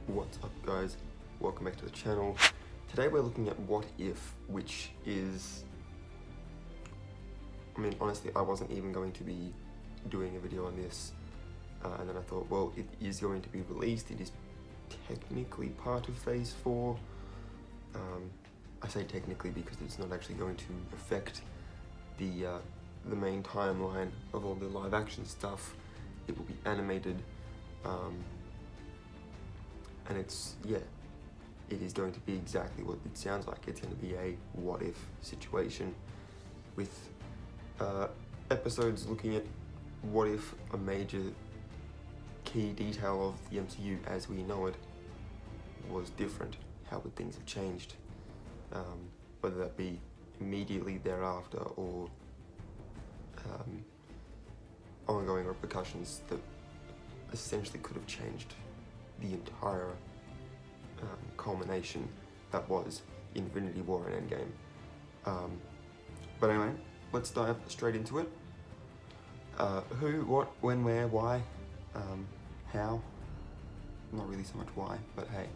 What's up, guys? Welcome back to the channel. Today we're looking at What If, which is... honestly, I wasn't even going to be doing a video on this, and then I thought, well, it is going to be released. It is technically part of Phase 4. I say technically because it's not actually going to affect the main timeline of all the live action stuff. It will be animated, and it is going to be exactly what it sounds like. It's going to be a what if situation with episodes looking at what if a major key detail of the MCU as we know it was different. How would things have changed? Whether that be immediately thereafter or ongoing repercussions that essentially could have changed the entire culmination that was Infinity War and Endgame. But anyway, let's dive straight into it. Who, what, when, where, why, how. Not really so much why, but hey,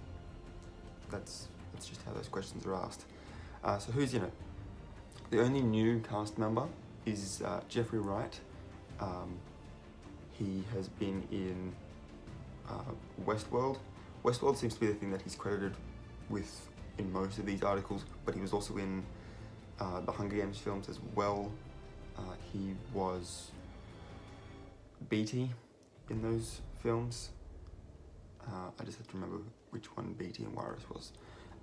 that's just how those questions are asked. So who's in it? The only new cast member is Jeffrey Wright. He has been in Westworld. Westworld seems to be the thing that he's credited with in most of these articles, but he was also in the Hunger Games films as well. He was Beatty in those films. I just have to remember which one Beatty and Warris was.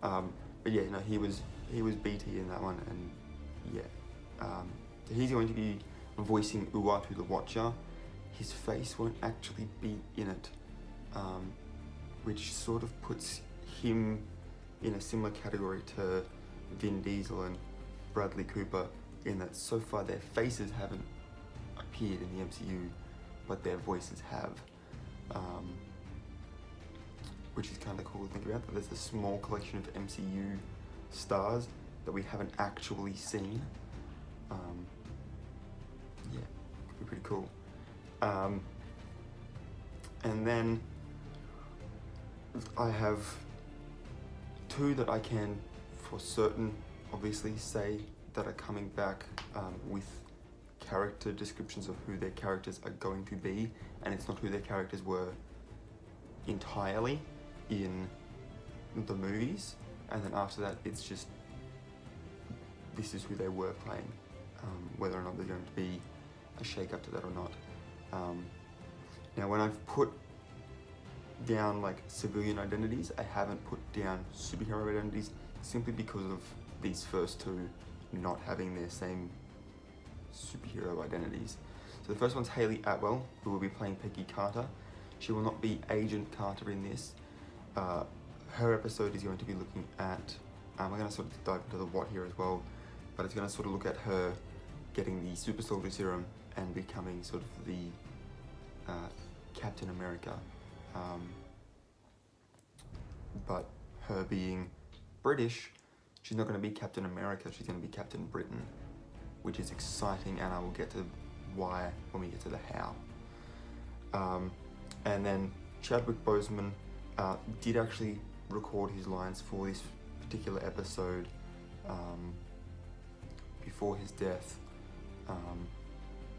But yeah, no, he was Beatty in that one, and yeah. So he's going to be voicing Uatu the Watcher. His face won't actually be in it, which sort of puts him in a similar category to Vin Diesel and Bradley Cooper, in that so far their faces haven't appeared in the MCU, but their voices have. Which is kind of cool to think about, that there's a small collection of MCU stars that we haven't actually seen. Yeah, could be pretty cool. And then I have two that I can for certain obviously say that are coming back with character descriptions of who their characters are going to be, and it's not who their characters were entirely in the movies, and then after that it's just this is who they were playing, whether or not there's going to be a shake up to that or not. Now when I've put down like civilian identities, I haven't put down superhero identities, simply because of these first two not having their same superhero identities. So the first one's Hayley Atwell, who will be playing Peggy Carter. She will not be Agent Carter in this. Her episode is going to be looking at, we're going to sort of dive into the what here as well, but it's going to sort of look at her getting the super soldier serum and becoming sort of the Captain America. But her being British, she's not going to be Captain America, she's going to be Captain Britain, which is exciting, and I will get to why when we get to the how. And then Chadwick Boseman did actually record his lines for this particular episode before his death.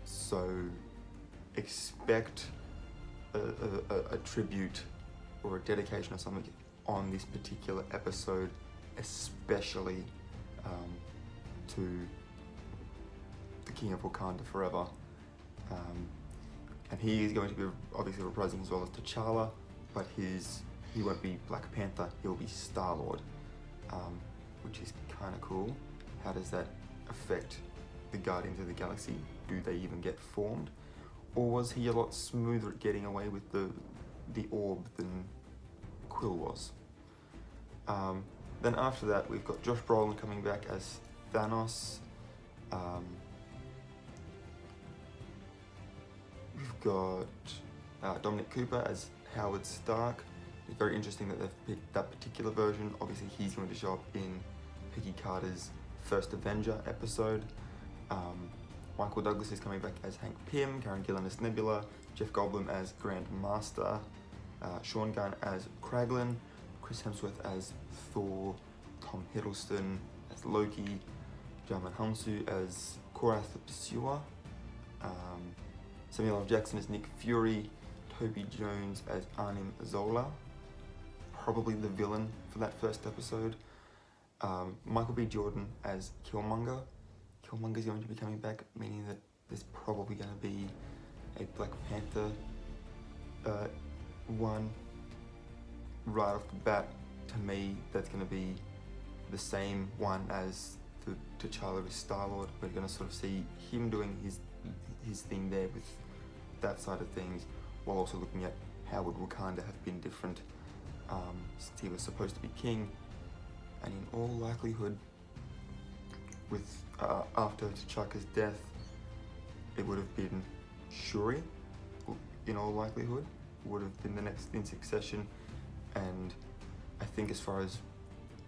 So expect a tribute or a dedication or something on this particular episode, especially to the King of Wakanda Forever. And he is going to be obviously reprising as well as T'Challa, but he won't be Black Panther, he'll be Star-Lord, which is kind of cool. How does that affect the Guardians of the Galaxy? Do they even get formed? Or was he a lot smoother at getting away with the orb than Quill was? Then after that, we've got Josh Brolin coming back as Thanos. We've got Dominic Cooper as Howard Stark. It's very interesting that they've picked that particular version. Obviously, he's going to show up in Peggy Carter's first Avenger episode. Michael Douglas is coming back as Hank Pym, Karen Gillan as Nebula, Jeff Goldblum as Grand Master. Sean Gunn as Kraglin, Chris Hemsworth as Thor, Tom Hiddleston as Loki, Jamin Hansu as Korath Pasua, Samuel L. Jackson as Nick Fury, Toby Jones as Arnim Zola, probably the villain for that first episode, Michael B. Jordan as Killmonger. Killmonger's going to be coming back, meaning that there's probably going to be a Black Panther one right off the bat. To me, that's going to be the same one as the T'Challa with Star-Lord. We're going to sort of see him doing his thing there with that side of things, while also looking at how would Wakanda have been different since he was supposed to be king, and in all likelihood, with after T'Chaka's death, it would have been Shuri. In all likelihood, would have been the next in succession, and I think as far as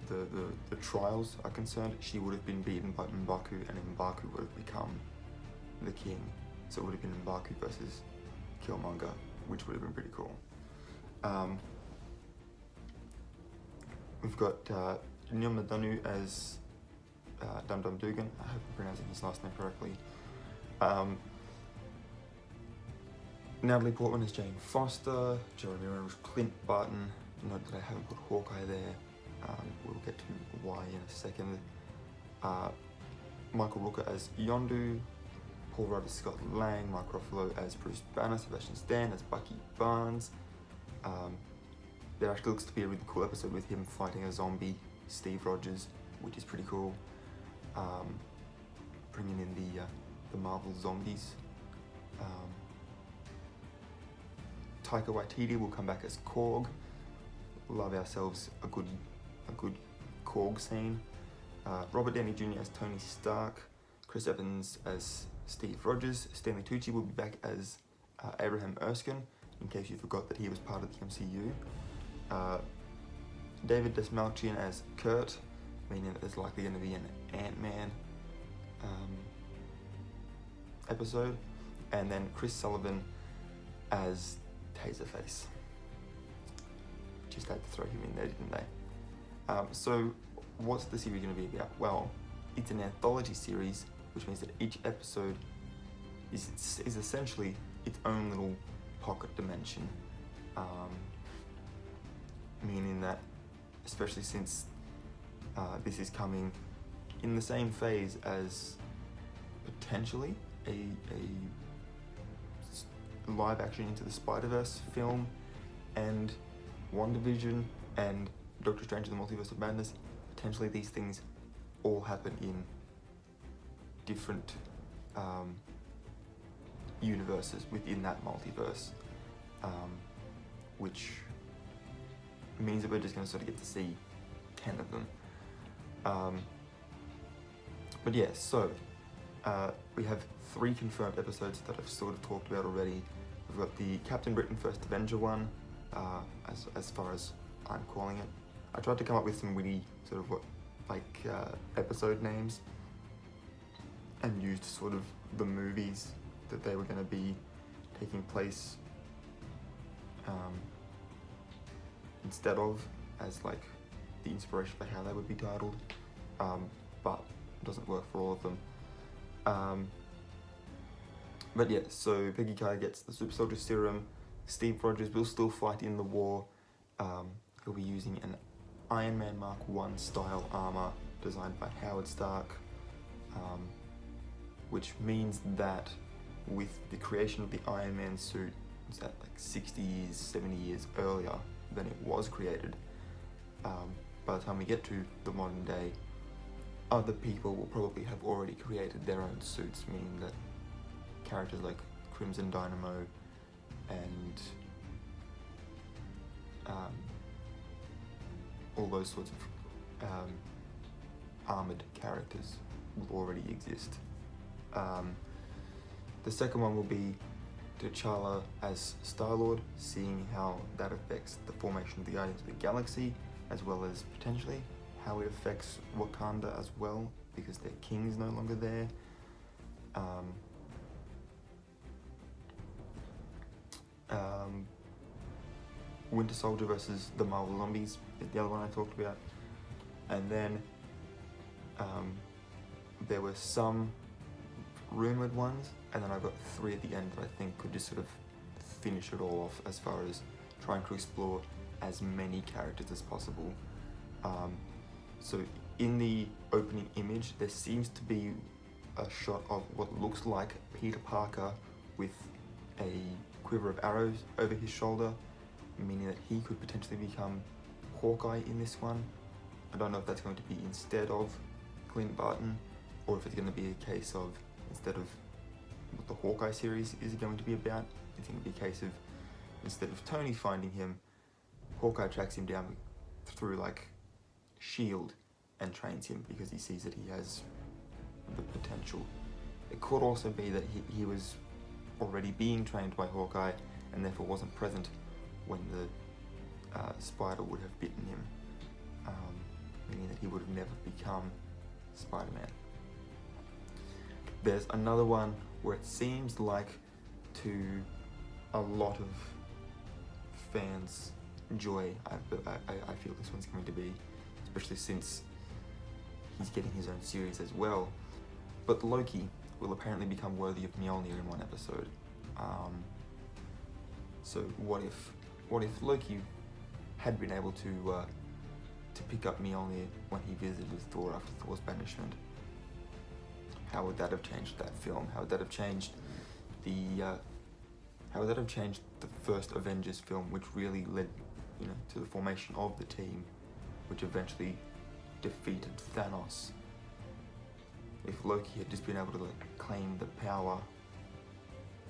the trials are concerned, she would have been beaten by M'Baku, and M'Baku would have become the king. So it would have been M'Baku versus Killmonger, which would have been pretty cool. We've got Neil Madunu as Dum Dum Dugan. I hope I'm pronouncing his last name correctly. Natalie Portman as Jane Foster, Jeremy Renner as Clint Barton. Note that I haven't put Hawkeye there. We'll get to why in a second. Michael Rooker as Yondu, Paul Rudd as Scott Lang, Mark Ruffalo as Bruce Banner, Sebastian Stan as Bucky Barnes. There actually looks to be a really cool episode with him fighting a zombie Steve Rogers, which is pretty cool. Bringing in the Marvel zombies. Taika Waititi will come back as Korg. Love ourselves a good Korg scene. Robert Downey Jr. as Tony Stark. Chris Evans as Steve Rogers. Stanley Tucci will be back as Abraham Erskine, in case you forgot that he was part of the MCU. David Dastmalchian as Kurt, meaning that there's likely going to be an Ant-Man episode. And then Chris Sullivan as Taserface. Just had to throw him in there, didn't they? So what's the series going to be about? Well, it's an anthology series, which means that each episode is essentially its own little pocket dimension. Meaning that, especially since this is coming in the same phase as potentially a live action Into the Spider-Verse film and WandaVision and Doctor Strange and the Multiverse of Madness, potentially these things all happen in different universes within that multiverse, which means that we're just going to sort of get to see 10 of them. But yeah, so we have 3 confirmed episodes that I've sort of talked about already. We've got the Captain Britain First Avenger one, as far as I'm calling it. I tried to come up with some witty sort of episode names, and used sort of the movies that they were going to be taking place instead of, as like the inspiration for how they would be titled, but it doesn't work for all of them. But yeah, so Peggy Carter gets the Super Soldier Serum. Steve Rogers will still fight in the war. He'll be using an Iron Man Mark I style armor designed by Howard Stark, which means that with the creation of the Iron Man suit, was that like 60 years, 70 years earlier than it was created, by the time we get to the modern day, other people will probably have already created their own suits, meaning that characters like Crimson Dynamo and all those sorts of armored characters will already exist. The second one will be T'Challa as Star-Lord, seeing how that affects the formation of the Guardians of the Galaxy, as well as potentially how it affects Wakanda as well, because their king is no longer there. Winter Soldier versus the Marvel Zombies is the other one I talked about. And then there were some rumoured ones, and then I got 3 at the end that I think could just sort of finish it all off as far as trying to explore as many characters as possible. So in the opening image, there seems to be a shot of what looks like Peter Parker with a quiver of arrows over his shoulder, meaning that he could potentially become Hawkeye in this one. I don't know if that's going to be instead of Clint Barton, or if it's going to be a case of instead of what the Hawkeye series is going to be about, it's going to be a case of instead of Tony finding him, Hawkeye tracks him down through like S.H.I.E.L.D. and trains him because he sees that he has the potential. It could also be that he was already being trained by Hawkeye and therefore wasn't present when the spider would have bitten him, meaning that he would have never become Spider-Man. There's another one where it seems like to a lot of fans' joy, I feel this one's going to be, especially since he's getting his own series as well. But Loki will apparently become worthy of Mjolnir in one episode. So what if Loki had been able to pick up Mjolnir when he visited Thor after Thor's banishment? How would that have changed that film? How would that have changed the first Avengers film, which really led, to the formation of the team, which eventually defeated Thanos? If Loki had just been able to claim the power,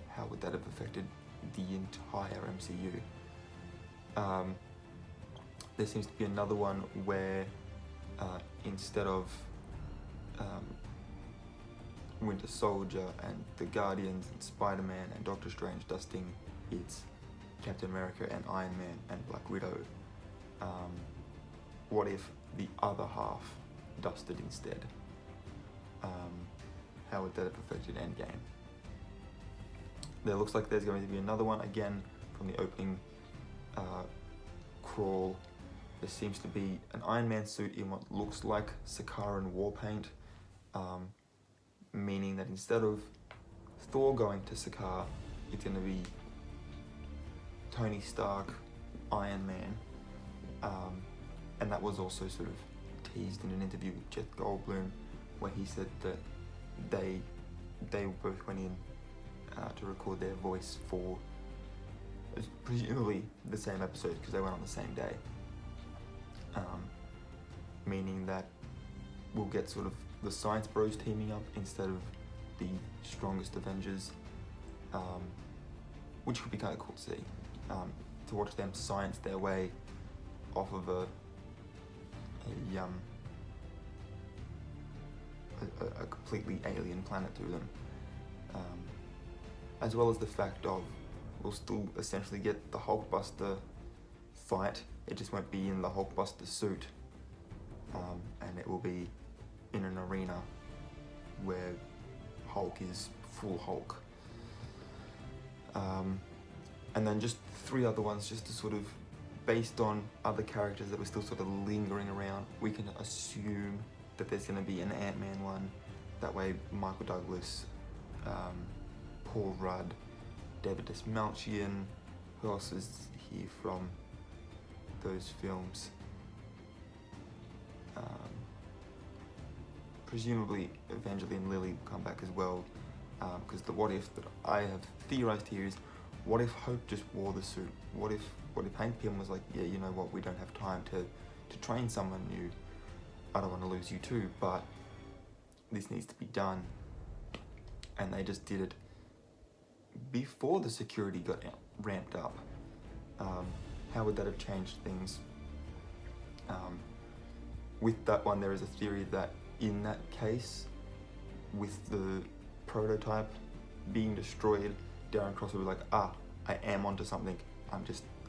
how would that have affected the entire MCU? There seems to be another one where instead of Winter Soldier and the Guardians and Spider-Man and Doctor Strange dusting, it's Captain America and Iron Man and Black Widow. What if the other half dusted instead? How would that have affected Endgame? There looks like there's going to be another one again from the opening crawl. There seems to be an Iron Man suit in what looks like Sakaran war paint, meaning that instead of Thor going to Sakaar, it's going to be Tony Stark, Iron Man, and that was also sort of teased in an interview with Jeff Goldblum, where he said that they both went in to record their voice for presumably the same episode because they went on the same day, meaning that we'll get sort of the Science Bros teaming up instead of the strongest Avengers, which would be kind of cool to see, to watch them science their way off of a completely alien planet through them, as well as the fact of we'll still essentially get the Hulkbuster fight. It just won't be in the Hulkbuster suit, and it will be in an arena where Hulk is full Hulk. And then just 3 other ones just to sort of, based on other characters that were still sort of lingering around, we can assume that there's going to be an Ant-Man one. That way Michael Douglas, Paul Rudd, David Dastmalchian, who else is here from those films? Presumably Evangeline Lilly will come back as well, because the what if that I have theorized here is, what if Hope just wore the suit? What if Hank Pym was like, yeah, you know what, we don't have time to train someone new. I don't want to lose you too, but this needs to be done. And they just did it before the security got ramped up. How would that have changed things? With that one, there is a theory that in that case, with the prototype being destroyed, Darren Cross will be like, I am onto something. I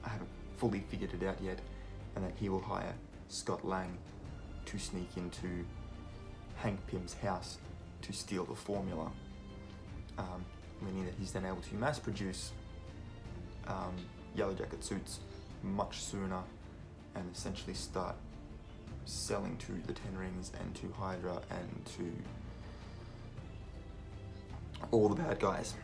haven't fully figured it out yet. And then he will hire Scott Lang to sneak into Hank Pym's house to steal the formula, meaning that he's then able to mass produce Yellow Jacket suits much sooner and essentially start selling to the Ten Rings and to Hydra and to all the bad guys.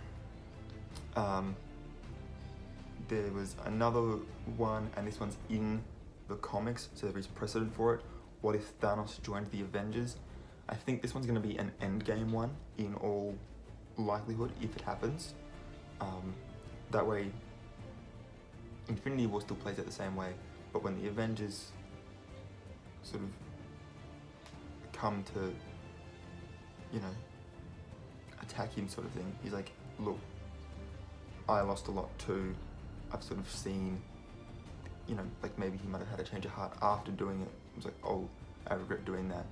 There was another one, and this one's in the comics, so there is precedent for it. What if Thanos joined the Avengers? I think this one's going to be an Endgame one in all likelihood, if it happens. That way, Infinity War still plays out the same way, but when the Avengers sort of come to, you know, attack him sort of thing, he's like, look, I lost a lot too. I've sort of seen, you know, like maybe he might have had a change of heart after doing it. It was like, oh, I regret doing that.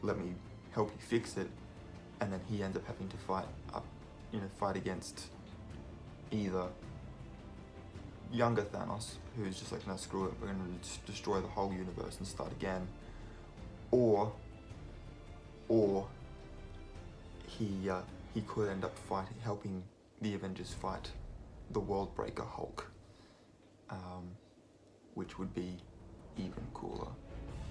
Let me help you fix it. And then he ends up having to fight against either younger Thanos, who's just like, no, screw it, we're going to destroy the whole universe and start again. Or he could end up helping the Avengers fight the World Breaker Hulk, which would be even cooler.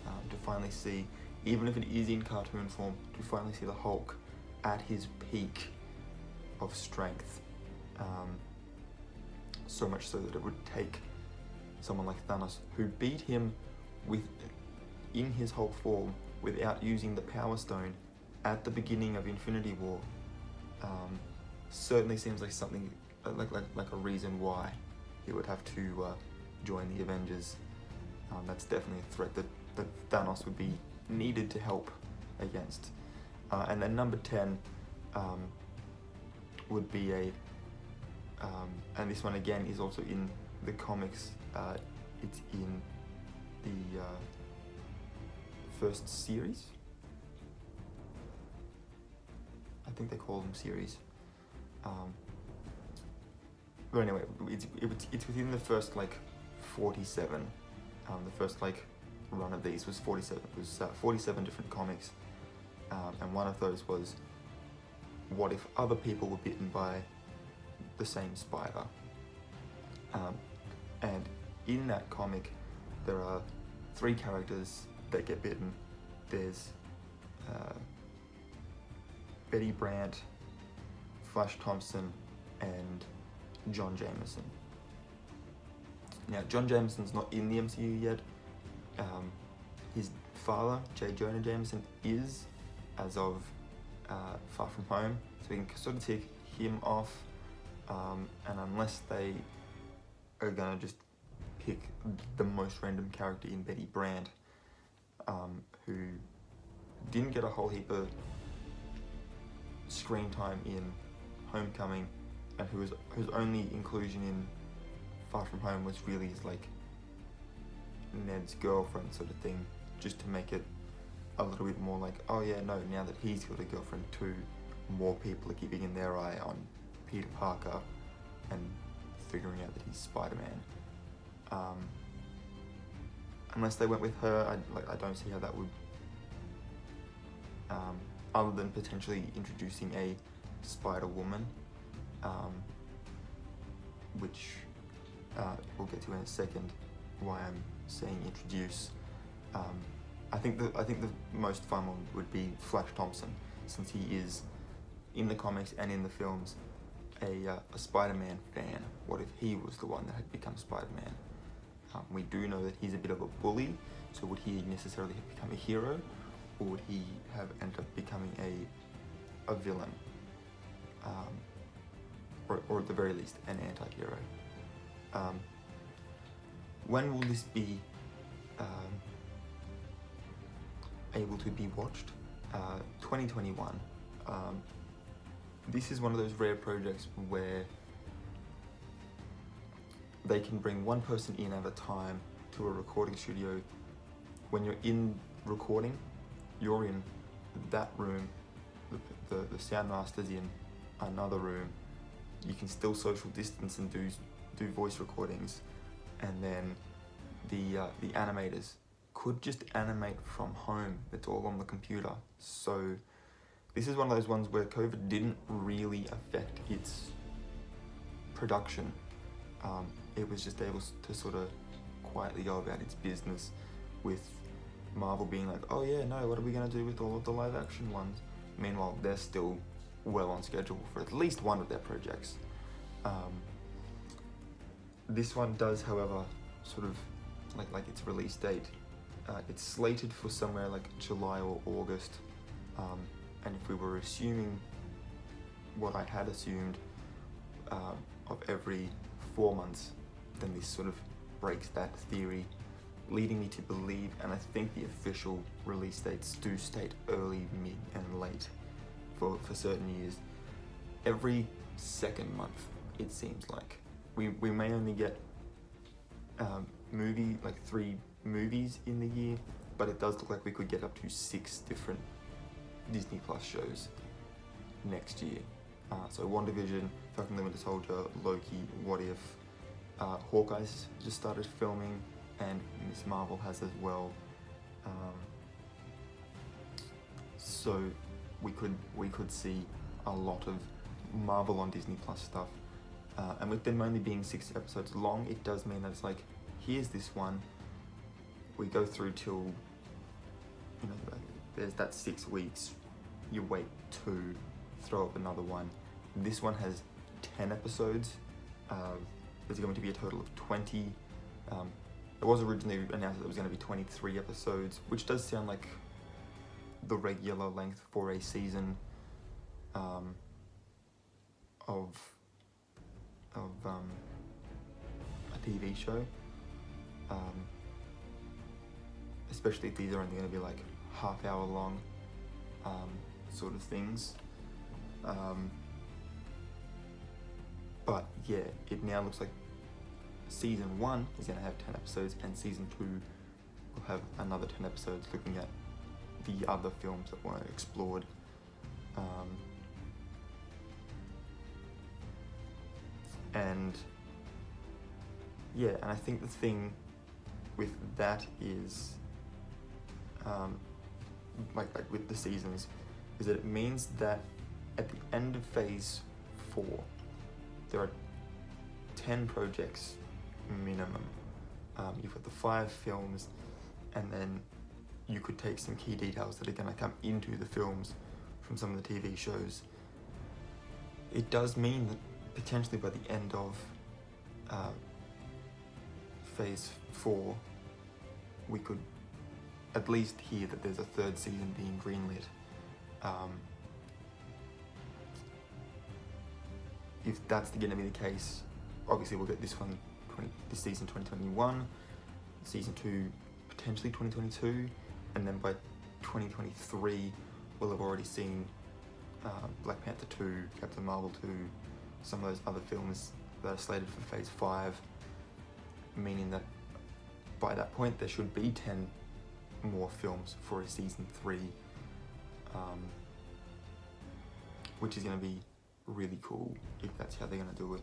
To finally see, even if it is in cartoon form, to finally see the Hulk at his peak of strength. So much so that it would take someone like Thanos, who beat him in his Hulk form without using the Power Stone at the beginning of Infinity War. Certainly seems like something like a reason why he would have to join the Avengers. That's definitely a threat that Thanos would be needed to help against. And then number 10 would be and this one again is also in the comics. It's in the first series. I think they call them series. But anyway, it's within the first 47. The first run of these was 47. It was 47 different comics, and one of those was, what if other people were bitten by the same spider? And in that comic, there are 3 characters that get bitten. There's Betty Brant, Flash Thompson, and John Jameson. Now, John Jameson's not in the MCU yet. His father, J. Jonah Jameson, is, as of Far From Home, so we can sort of take him off. And unless they are gonna just pick the most random character in Betty Brant, who didn't get a whole heap of screen time in Homecoming, and whose only inclusion in Far From Home was really as Ned's girlfriend sort of thing, just to make it a little bit more oh yeah, no, now that he's got a girlfriend too, more people are keeping in their eye on Peter Parker and figuring out that he's Spider-Man. Unless they went with her, I don't see how that would, other than potentially introducing a Spider-Woman, which we'll get to in a second, why I'm saying introduce. I think the most fun one would be Flash Thompson, since he is, in the comics and in the films, a Spider-Man fan. What if he was the one that had become Spider-Man? We do know that he's a bit of a bully, so would he necessarily have become a hero, or would he have ended up becoming a villain? Or at the very least, an anti-hero. When will this be able to be watched? 2021. This is one of those rare projects where they can bring one person in at a time to a recording studio. When you're in recording, you're in that room, the sound master's in another room. You can still social distance and do voice recordings, and then the animators could just animate from home. It's all on the computer. So this is one of those ones where COVID didn't really affect its production. It was just able to sort of quietly go about its business, with Marvel being like, oh yeah, no, what are we going to do with all of the live action ones? Meanwhile, they're still well on schedule for at least one of their projects. This one does, however, sort of like its release date. It's slated for somewhere like July or August. And if we were assuming what I had assumed of every 4 months, then this sort of breaks that theory, leading me to believe, and I think the official release dates do state early, mid, and late for certain years. Every second month, it seems like. We may only get like 3 movies in the year, but it does look like we could get up to 6 different Disney Plus shows next year. So WandaVision, Falcon Winter Soldier, Loki, What If, Hawkeye's just started filming, and Miss Marvel has as well. So we could see a lot of Marvel on Disney Plus stuff. And with them only being 6 episodes long, it does mean that it's like, here's this one, we go through till, there's that 6 weeks, you wait 2, throw up another one. This one has 10 episodes. There's going to be a total of 20. It was originally announced that it was going to be 23 episodes, which does sound like the regular length for a season of a TV show. Especially if these are only going to be like half-hour long sort of things. But yeah, it now looks like season 1 is going to have 10 episodes, and season 2 will have another 10 episodes looking at the other films that were explored. And yeah, and I think the thing with that is, like with the seasons, is that it means that at the end of phase 4, there are 10 projects minimum. You've got the 5 films, and then you could take some key details that are going to come into the films from some of the TV shows. It does mean that potentially by the end of phase 4, we could at least hear that there's a 3rd season being greenlit. If that's going to be the case, obviously we'll get this season 2021, season 2 potentially 2022, and then by 2023 we'll have already seen Black Panther 2, Captain Marvel 2, some of those other films that are slated for phase 5, meaning that by that point there should be 10 more films for a season 3, which is going to be really cool if that's how they're going to do it.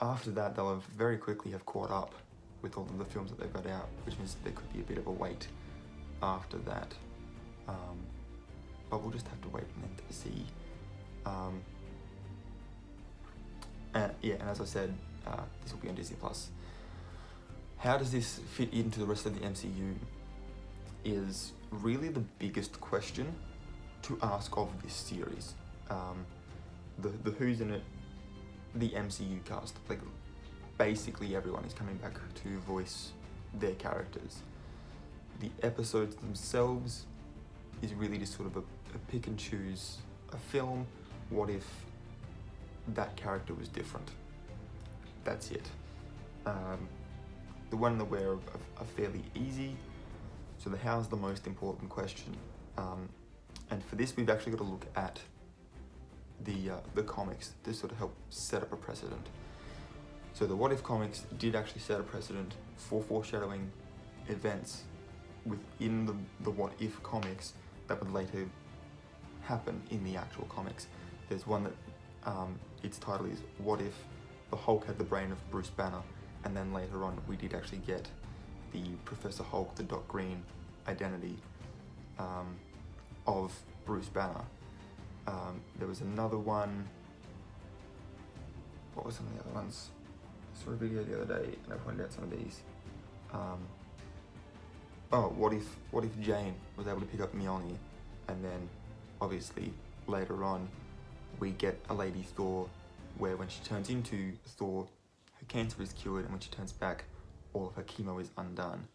After that, they'll have very quickly have caught up with all of the films that they've got out, which means there could be a bit of a wait after that. But we'll just have to wait and then to see. And as I said, this will be on Disney Plus. How does this fit into the rest of the MCU is really the biggest question to ask of this series. The who's in it, the MCU cast, like basically everyone is coming back to voice their characters. The episodes themselves is really just sort of a pick and choose a film. What if that character was different? That's it. The one that we're are fairly easy. So the how's the most important question. And for this, we've actually got to look at the comics to sort of help set up a precedent. So the What If comics did actually set a precedent for foreshadowing events within the What If comics that would later happen in the actual comics. There's one that its title is What If the Hulk Had the Brain of Bruce Banner, and then later on we did actually get the Professor Hulk, the Doc Green identity of Bruce Banner. There was another one. What was some of the other ones? saw a video the other day and I pointed out some of these. What if Jane was able to pick up Mjolnir, and then obviously later on we get a Lady Thor where when she turns into Thor, her cancer is cured, and when she turns back, all of her chemo is undone.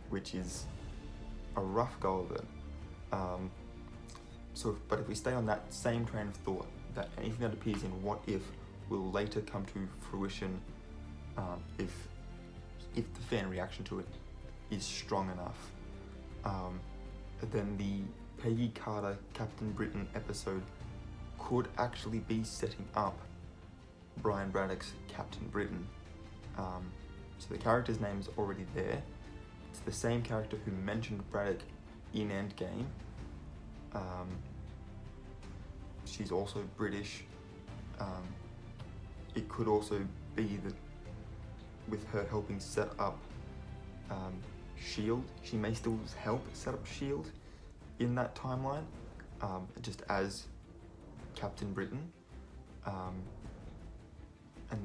Which is a rough go of it. But if we stay on that same train of thought, that anything that appears in What If will later come to fruition if the fan reaction to it is strong enough, then the Peggy Carter Captain Britain episode could actually be setting up Brian Braddock's Captain Britain. So the character's name's already there. It's the same character who mentioned Braddock in Endgame. She's also British. It could also be that with her helping set up S.H.I.E.L.D., she may still help set up S.H.I.E.L.D. in that timeline, just as Captain Britain. And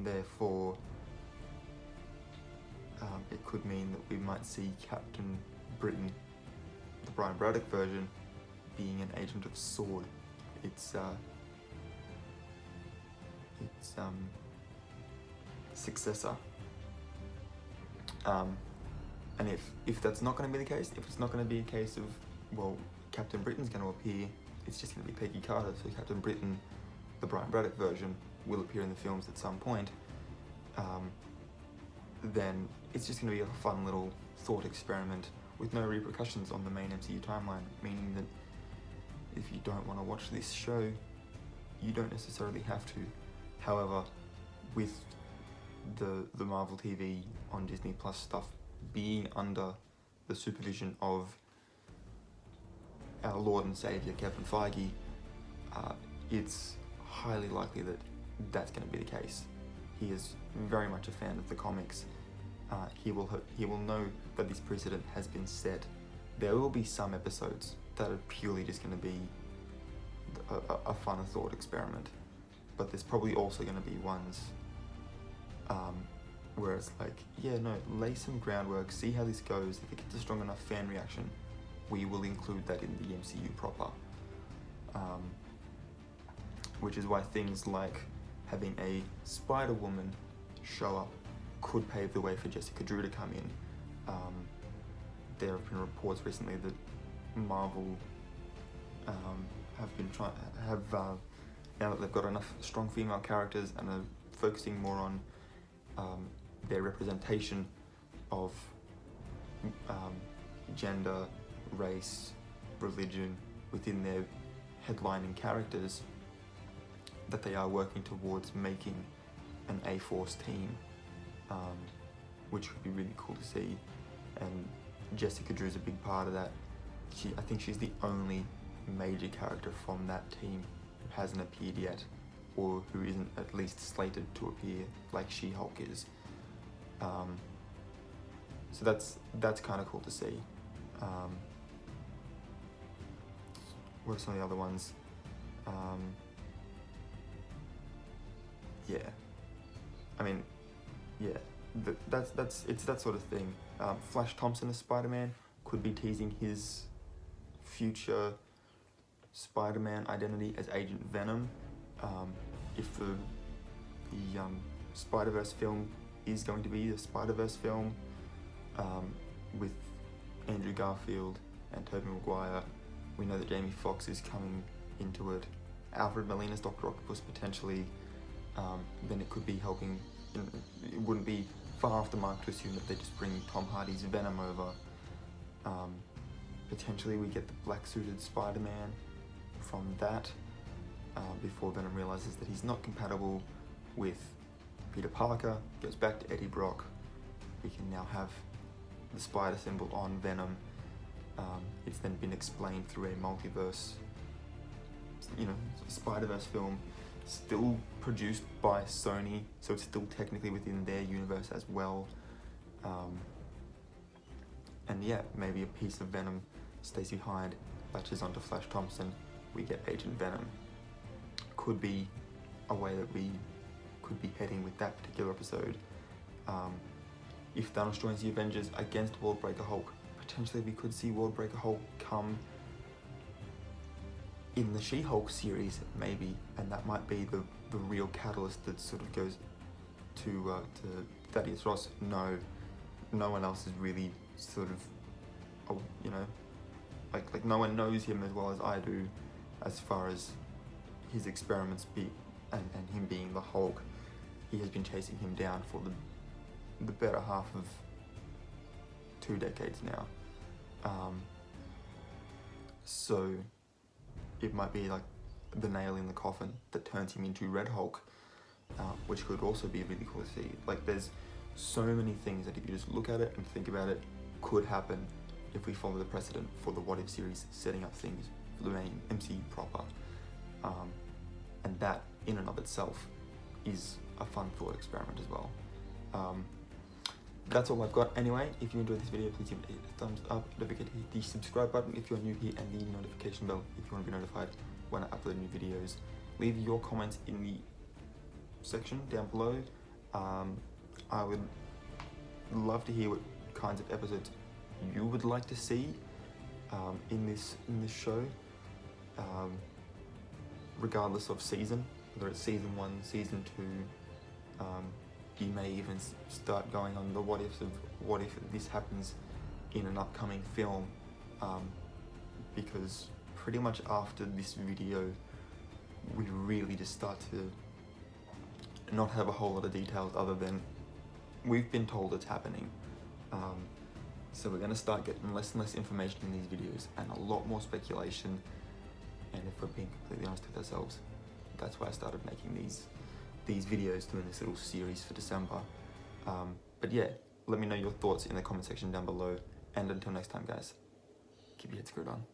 therefore, it could mean that we might see Captain Britain, the Brian Braddock version, being an agent of S.W.O.R.D. It's successor. And if that's not going to be the case, if it's not going to be a case of, well, Captain Britain's going to appear, it's just going to be Peggy Carter, so Captain Britain, the Brian Braddock version, will appear in the films at some point, then it's just going to be a fun little thought experiment with no repercussions on the main MCU timeline, meaning that if you don't want to watch this show, you don't necessarily have to. However, with the Marvel TV on Disney Plus stuff being under the supervision of our Lord and Savior Kevin Feige, it's highly likely that that's going to be the case. He is very much a fan of the comics. He will know that this precedent has been set. There will be some episodes that are purely just going to be a fun thought experiment, but there's probably also going to be ones where it's like, yeah, no, lay some groundwork, see how this goes. If it gets a strong enough fan reaction, we will include that in the MCU proper. Which is why things like having a Spider-Woman show up could pave the way for Jessica Drew to come in. There have been reports recently that Marvel now that they've got enough strong female characters and are focusing more on their representation of gender, race, religion within their headlining characters, that they are working towards making an A-Force team, which would be really cool to see. And Jessica Drew's a big part of that. I think she's the only major character from that team who hasn't appeared yet, or who isn't at least slated to appear like She-Hulk is. So that's kind of cool to see. What are some of the other ones? Yeah, I mean, yeah, it's that sort of thing. Flash Thompson as Spider-Man could be teasing his future Spider-Man identity as Agent Venom. If the Spider-Verse film is going to be a Spider-Verse film with Andrew Garfield and Tobey Maguire, we know that Jamie Foxx is coming into it. Alfred Molina's Dr. Octopus potentially. Then it could be helping. It wouldn't be far off the mark to assume that they just bring Tom Hardy's Venom over. Potentially we get the black-suited Spider-Man from that, before Venom realizes that he's not compatible with Peter Parker, goes back to Eddie Brock. We can now have the spider symbol on Venom. It's then been explained through a multiverse, Spider-Verse film, still produced by Sony, so it's still technically within their universe as well. And yeah, maybe a piece of Venom stays behind, latches onto Flash Thompson, we get Agent Venom. Could be a way that we could be heading with that particular episode. If Thanos joins the Avengers against Worldbreaker Hulk, potentially we could see Worldbreaker Hulk come in the She-Hulk series, maybe, and that might be the real catalyst that sort of goes to Thaddeus Ross. No one else is really sort of, you know, like no one knows him as well as I do, as far as his experiments and him being the Hulk. He has been chasing him down for the better half of 2 decades now. So it might be like the nail in the coffin that turns him into Red Hulk, which could also be really cool to see. Like, there's so many things that if you just look at it and think about it, could happen if we follow the precedent for the What If series, setting up things for the main MCU proper. And that in and of itself is a fun thought experiment as well. That's all I've got anyway. If you enjoyed this video, please give it a thumbs up. Don't forget to hit the subscribe button if you're new here, and the notification bell if you want to be notified when I upload new videos. Leave your comments in the section down below. I would love to hear what kinds of episodes you would like to see in this show, regardless of season, whether it's season 1, season 2. You may even start going on the what ifs of what if this happens in an upcoming film, because pretty much after this video we really just start to not have a whole lot of details other than we've been told it's happening. So we're going to start getting less and less information in these videos and a lot more speculation, and if we're being completely honest with ourselves, that's why I started making these videos, doing this little series for December. But yeah, let me know your thoughts in the comment section down below, and until next time guys, keep your head screwed on.